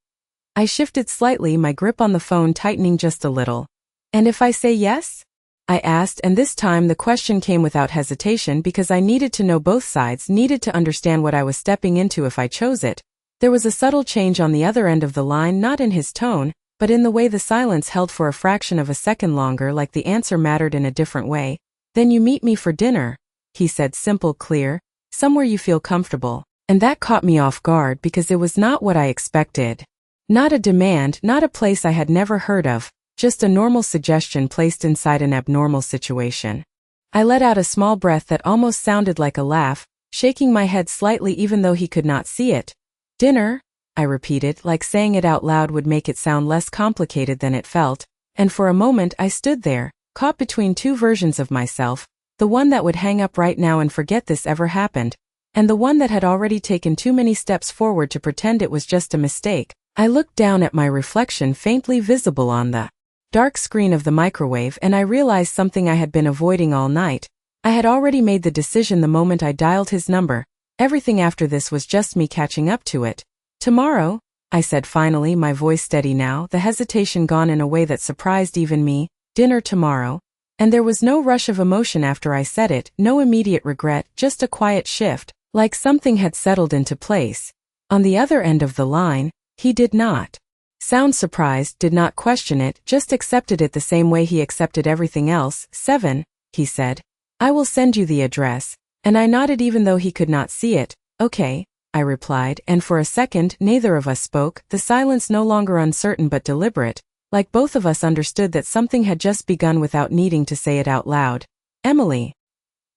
I shifted slightly, my grip on the phone tightening just a little. "And if I say yes?" I asked, and this time the question came without hesitation because I needed to know both sides, needed to understand what I was stepping into if I chose it. There was a subtle change on the other end of the line, not in his tone, but in the way the silence held for a fraction of a second longer, like the answer mattered in a different way. "Then you meet me for dinner," he said, simple, clear, "somewhere you feel comfortable." And that caught me off guard because it was not what I expected. Not a demand, not a place I had never heard of, just a normal suggestion placed inside an abnormal situation. I let out a small breath that almost sounded like a laugh, shaking my head slightly even though he could not see it. "Dinner?" I repeated, like saying it out loud would make it sound less complicated than it felt, and for a moment I stood there, caught between two versions of myself, the one that would hang up right now and forget this ever happened, and the one that had already taken too many steps forward to pretend it was just a mistake. I looked down at my reflection faintly visible on the dark screen of the microwave, and I realized something I had been avoiding all night. I had already made the decision the moment I dialed his number. Everything after this was just me catching up to it. "Tomorrow," I said finally, my voice steady now, the hesitation gone in a way that surprised even me. "Dinner tomorrow?" And there was no rush of emotion after I said it, no immediate regret, just a quiet shift, like something had settled into place. On the other end of the line, he did not sound surprised, did not question it, just accepted it the same way he accepted everything else. 7, he said. I will send you the address. And I nodded even though he could not see it. Okay, I replied, and for a second neither of us spoke, the silence no longer uncertain but deliberate, like both of us understood that something had just begun without needing to say it out loud. Emily,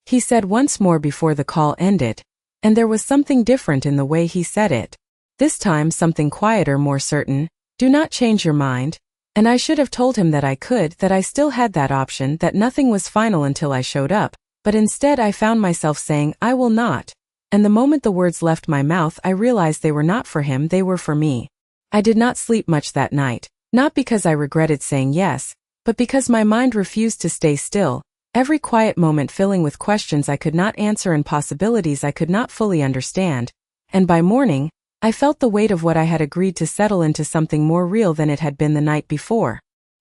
he said once more before the call ended. And there was something different in the way he said it. This time something quieter, more certain. Do not change your mind. And I should have told him that I could, that I still had that option, that nothing was final until I showed up, but instead I found myself saying, I will not. And the moment the words left my mouth I realized they were not for him, they were for me. I did not sleep much that night, not because I regretted saying yes, but because my mind refused to stay still, every quiet moment filling with questions I could not answer and possibilities I could not fully understand. And by morning, I felt the weight of what I had agreed to settle into something more real than it had been the night before.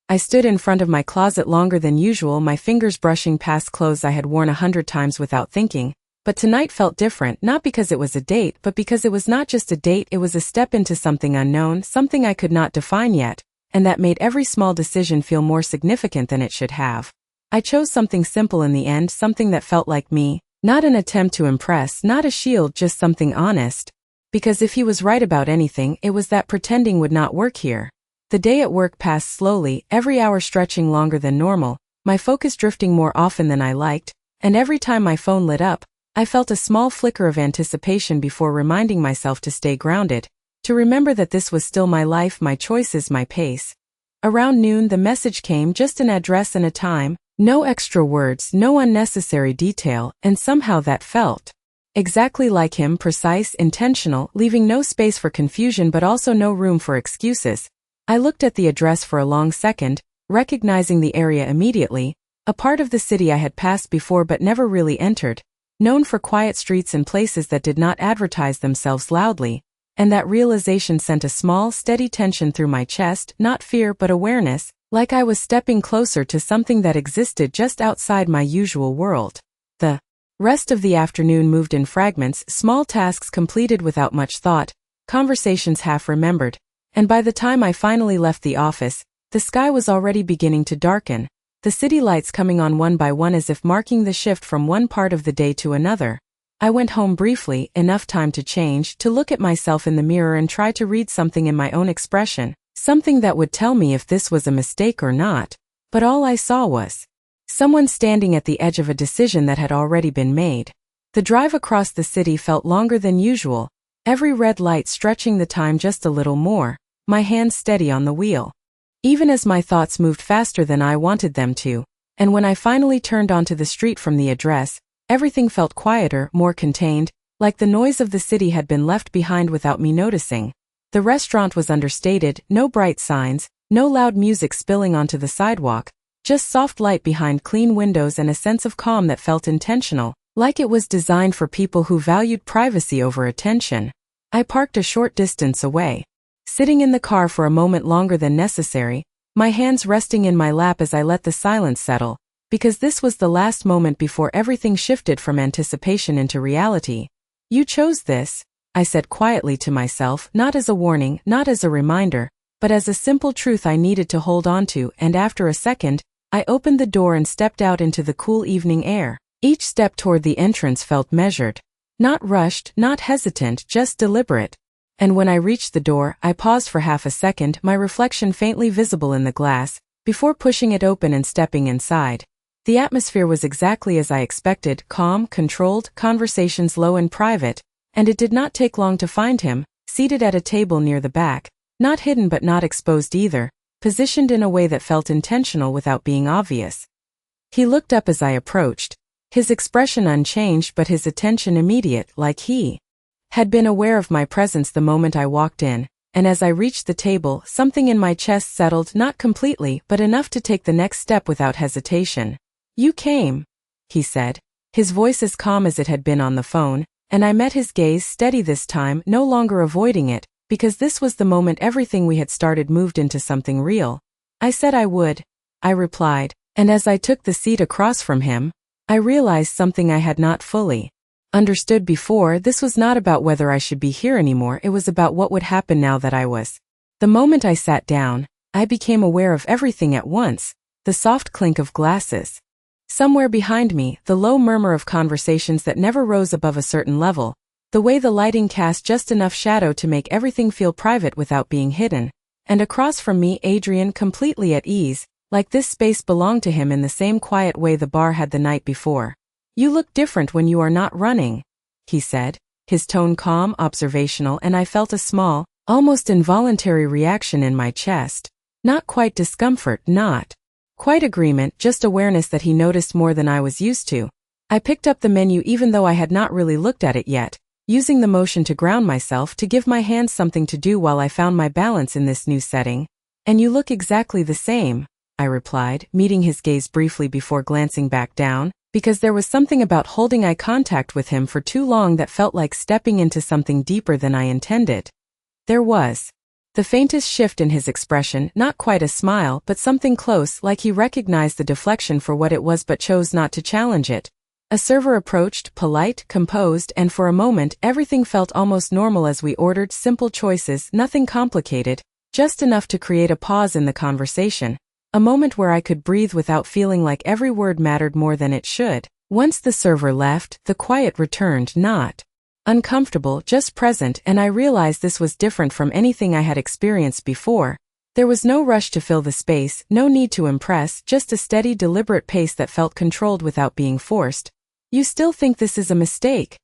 I stood in front of my closet longer than usual, my fingers brushing past clothes I had worn 100 times without thinking, but tonight felt different, not because it was a date, but because it was not just a date, it was a step into something unknown, something I could not define yet, and that made every small decision feel more significant than it should have. I chose something simple in the end, something that felt like me, not an attempt to impress, not a shield, just something honest. Because if he was right about anything, it was that pretending would not work here. The day at work passed slowly, every hour stretching longer than normal, my focus drifting more often than I liked, and every time my phone lit up, I felt a small flicker of anticipation before reminding myself to stay grounded, to remember that this was still my life, my choices, my pace. Around noon the message came, just an address and a time, no extra words, no unnecessary detail, and somehow that felt exactly like him, precise, intentional, leaving no space for confusion but also no room for excuses. I looked at the address for a long second, recognizing the area immediately, a part of the city I had passed before but never really entered, known for quiet streets and places that did not advertise themselves loudly, and that realization sent a small, steady tension through my chest, not fear but awareness, like I was stepping closer to something that existed just outside my usual world. The rest of the afternoon moved in fragments, small tasks completed without much thought, conversations half remembered, and by the time I finally left the office, the sky was already beginning to darken, the city lights coming on one by one as if marking the shift from one part of the day to another. I went home briefly, enough time to change, to look at myself in the mirror and try to read something in my own expression, something that would tell me if this was a mistake or not, but all I saw was someone standing at the edge of a decision that had already been made. The drive across the city felt longer than usual, every red light stretching the time just a little more, my hands steady on the wheel. Even as my thoughts moved faster than I wanted them to, and when I finally turned onto the street from the address, everything felt quieter, more contained, like the noise of the city had been left behind without me noticing. The restaurant was understated, no bright signs, no loud music spilling onto the sidewalk, just soft light behind clean windows and a sense of calm that felt intentional, like it was designed for people who valued privacy over attention. I parked a short distance away, sitting in the car for a moment longer than necessary, my hands resting in my lap as I let the silence settle, because this was the last moment before everything shifted from anticipation into reality. You chose this, I said quietly to myself, not as a warning, not as a reminder, but as a simple truth I needed to hold on to, and after a second, I opened the door and stepped out into the cool evening air. Each step toward the entrance felt measured. Not rushed, not hesitant, just deliberate. And when I reached the door, I paused for half a second, my reflection faintly visible in the glass, before pushing it open and stepping inside. The atmosphere was exactly as I expected, calm, controlled, conversations low and private, and it did not take long to find him, seated at a table near the back, not hidden but not exposed either, positioned in a way that felt intentional without being obvious. He looked up as I approached, his expression unchanged but his attention immediate, like he had been aware of my presence the moment I walked in, and as I reached the table, something in my chest settled, not completely, but enough to take the next step without hesitation. You came, he said, his voice as calm as it had been on the phone, and I met his gaze, steady this time, no longer avoiding it, because this was the moment everything we had started moved into something real. I said I would, I replied, And as I took the seat across from him, I realized something I had not fully understood before. This was not about whether I should be here anymore, it was about what would happen now that I was. The moment I sat down, I became aware of everything at once, the soft clink of glasses. Somewhere behind me, the low murmur of conversations that never rose above a certain level, the way the lighting cast just enough shadow to make everything feel private without being hidden, and across from me Adrian completely at ease, like this space belonged to him in the same quiet way the bar had the night before. "You look different when you are not running," he said, his tone calm, observational, and I felt a small, almost involuntary reaction in my chest. Not quite discomfort, not quite agreement, just awareness that he noticed more than I was used to. I picked up the menu even though I had not really looked at it yet, using the motion to ground myself, to give my hands something to do while I found my balance in this new setting. "And you look exactly the same," I replied, meeting his gaze briefly before glancing back down, because there was something about holding eye contact with him for too long that felt like stepping into something deeper than I intended. There was the faintest shift in his expression, not quite a smile, but something close, like he recognized the deflection for what it was but chose not to challenge it. A server approached, polite, composed, and for a moment everything felt almost normal as we ordered simple choices, nothing complicated, just enough to create a pause in the conversation. A moment where I could breathe without feeling like every word mattered more than it should. Once the server left, the quiet returned, not uncomfortable, just present, and I realized this was different from anything I had experienced before. There was no rush to fill the space, no need to impress, just a steady, deliberate pace that felt controlled without being forced. "You still think this is a mistake?"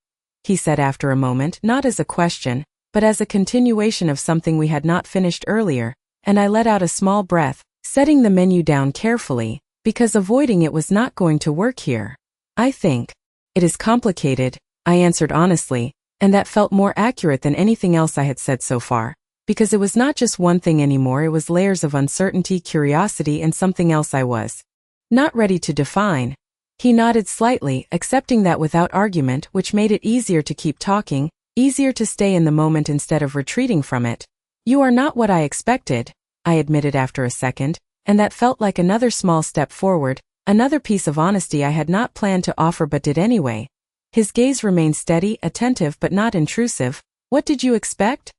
he said after a moment, not as a question, but as a continuation of something we had not finished earlier, and I let out a small breath, setting the menu down carefully, because avoiding it was not going to work here. "I think it is complicated," I answered honestly, and that felt more accurate than anything else I had said so far, because it was not just one thing anymore, it was layers of uncertainty, curiosity, and something else I was not ready to define. He nodded slightly, accepting that without argument, which made it easier to keep talking, easier to stay in the moment instead of retreating from it. "You are not what I expected," I admitted after a second, and that felt like another small step forward, another piece of honesty I had not planned to offer but did anyway. His gaze remained steady, attentive but not intrusive. "What did you expect?"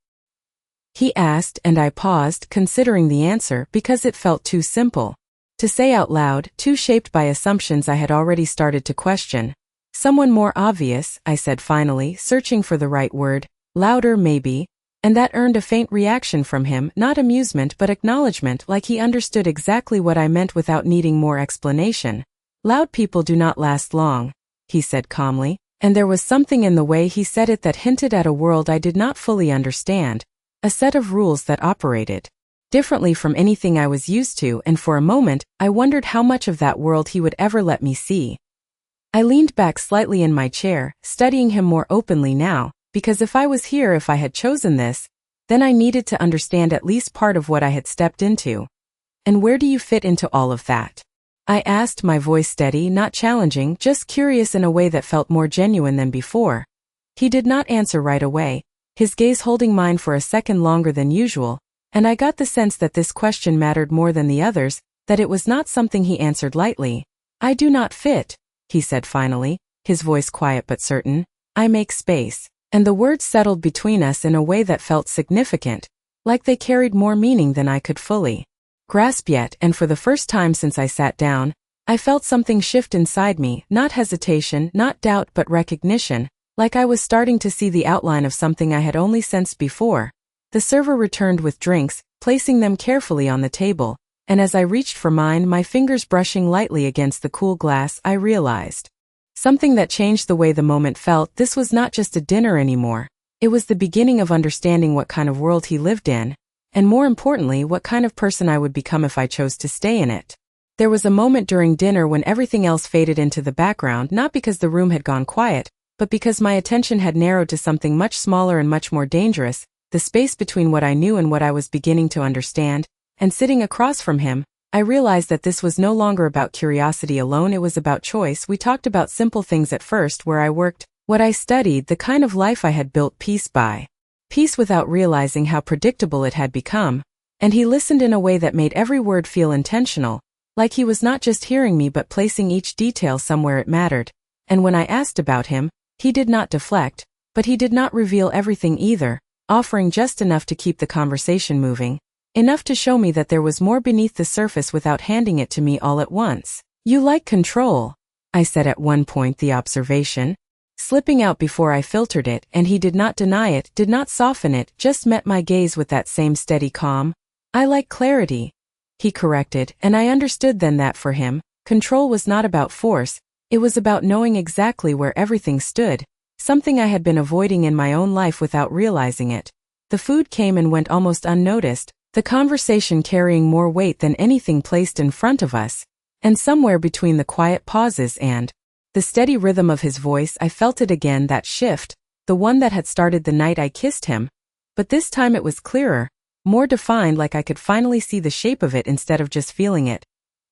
he asked, and I paused, considering the answer, because it felt too simple to say out loud, too shaped by assumptions I had already started to question. "Someone more obvious," I said finally, searching for the right word. "Louder, maybe." And that earned a faint reaction from him, not amusement but acknowledgement, like he understood exactly what I meant without needing more explanation. "Loud people do not last long," he said calmly, and there was something in the way he said it that hinted at a world I did not fully understand, a set of rules that operated differently from anything I was used to, and for a moment, I wondered how much of that world he would ever let me see. I leaned back slightly in my chair, studying him more openly now, because if I was here, if I had chosen this, then I needed to understand at least part of what I had stepped into. "And where do you fit into all of that?" I asked, my voice steady, not challenging, just curious in a way that felt more genuine than before. He did not answer right away, his gaze holding mine for a second longer than usual, and I got the sense that this question mattered more than the others, that it was not something he answered lightly. "I do not fit," he said finally, his voice quiet but certain. "I make space." And the words settled between us in a way that felt significant, like they carried more meaning than I could fully grasp yet, and for the first time since I sat down, I felt something shift inside me, not hesitation, not doubt but recognition, like I was starting to see the outline of something I had only sensed before. The server returned with drinks, placing them carefully on the table, and as I reached for mine, my fingers brushing lightly against the cool glass, I realized something that changed the way the moment felt. This was not just a dinner anymore. It was the beginning of understanding what kind of world he lived in, and more importantly, what kind of person I would become if I chose to stay in it. There was a moment during dinner when everything else faded into the background, not because the room had gone quiet, but because my attention had narrowed to something much smaller and much more dangerous, the space between what I knew and what I was beginning to understand. And sitting across from him, I realized that this was no longer about curiosity alone, it was about choice. We talked about simple things at first, where I worked, what I studied, the kind of life I had built piece by piece without realizing how predictable it had become, and he listened in a way that made every word feel intentional, Like he was not just hearing me but placing each detail somewhere it mattered. And when I asked about him, he did not deflect, but he did not reveal everything either, offering just enough to keep the conversation moving. Enough to show me that there was more beneath the surface without handing it to me all at once. "You like control," I said at one point, the observation slipping out before I filtered it, and he did not deny it, did not soften it, just met my gaze with that same steady calm. "I like clarity," he corrected, and I understood then that for him, control was not about force, it was about knowing exactly where everything stood, something I had been avoiding in my own life without realizing it. The food came and went almost unnoticed, the conversation carrying more weight than anything placed in front of us, and somewhere between the quiet pauses and the steady rhythm of his voice I felt it again, that shift, the one that had started the night I kissed him. But this time it was clearer, more defined, like I could finally see the shape of it instead of just feeling it.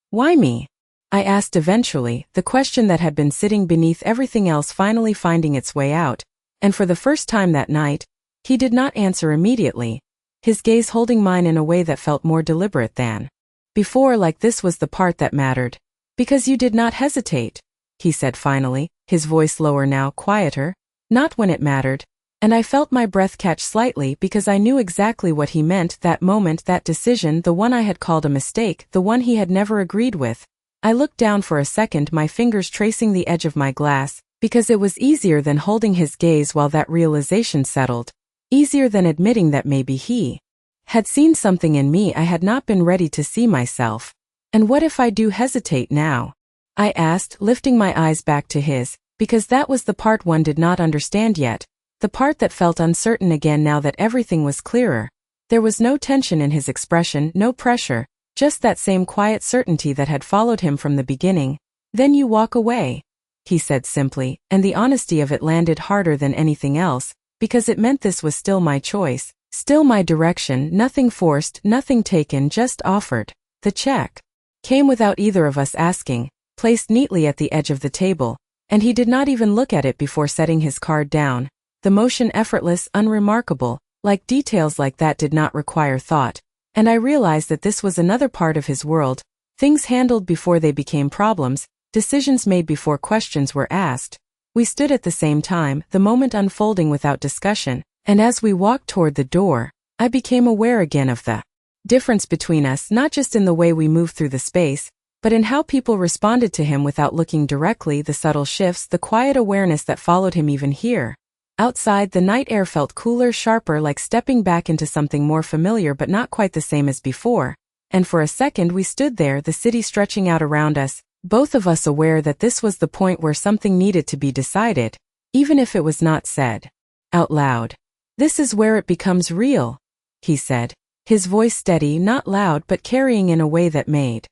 "Why me?" I asked eventually, the question that had been sitting beneath everything else finally finding its way out, and for the first time that night, he did not answer immediately, his gaze holding mine in a way that felt more deliberate than before, like this was the part that mattered. "Because you did not hesitate," he said finally, his voice lower now, quieter. "Not when it mattered." And I felt my breath catch slightly because I knew exactly what he meant, that moment, that decision, the one I had called a mistake, the one he had never agreed with. I looked down for a second, my fingers tracing the edge of my glass, because it was easier than holding his gaze while that realization settled. Easier than admitting that maybe he had seen something in me I had not been ready to see myself. "And what if I do hesitate now?" I asked, lifting my eyes back to his, because that was the part one did not understand yet, the part that felt uncertain again now that everything was clearer. There was no tension in his expression, no pressure, just that same quiet certainty that had followed him from the beginning. "Then you walk away," he said simply, and the honesty of it landed harder than anything else, because it meant this was still my choice, still my direction, nothing forced, nothing taken, just offered. The check came without either of us asking, placed neatly at the edge of the table, and he did not even look at it before setting his card down. The motion effortless, unremarkable, like details like that did not require thought, and I realized that this was another part of his world, things handled before they became problems, decisions made before questions were asked. We stood at the same time, the moment unfolding without discussion, and as we walked toward the door, I became aware again of the difference between us, not just in the way we moved through the space, but in how people responded to him without looking directly, the subtle shifts, the quiet awareness that followed him even here. Outside, the night air felt cooler, sharper, like stepping back into something more familiar but not quite the same as before. And for a second we stood there, the city stretching out around us, both of us aware that this was the point where something needed to be decided, even if it was not said out loud. "This is where it becomes real," he said, his voice steady, not loud but carrying in a way that made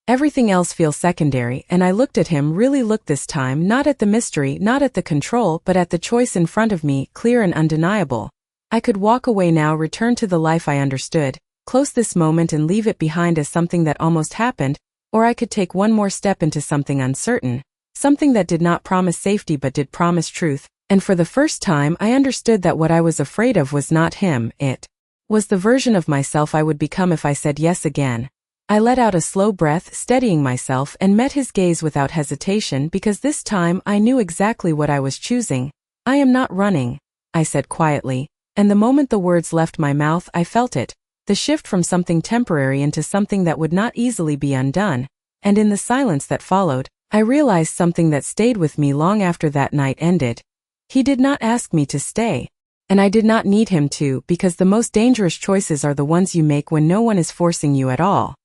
everything else feel secondary. And I looked at him, really looked this time, not at the mystery, not at the control, but at the choice in front of me, clear and undeniable. I could walk away now, return to the life I understood, close this moment and leave it behind as something that almost happened, or I could take one more step into something uncertain, something that did not promise safety but did promise truth. And for the first time I understood that what I was afraid of was not him, it was the version of myself I would become if I said yes again. I let out a slow breath, steadying myself, and met his gaze without hesitation, because this time I knew exactly what I was choosing. "I am not running," I said quietly, and the moment the words left my mouth I felt it, the shift from something temporary into something that would not easily be undone, and in the silence that followed, I realized something that stayed with me long after that night ended. He did not ask me to stay. And I did not need him to, because the most dangerous choices are the ones you make when no one is forcing you at all.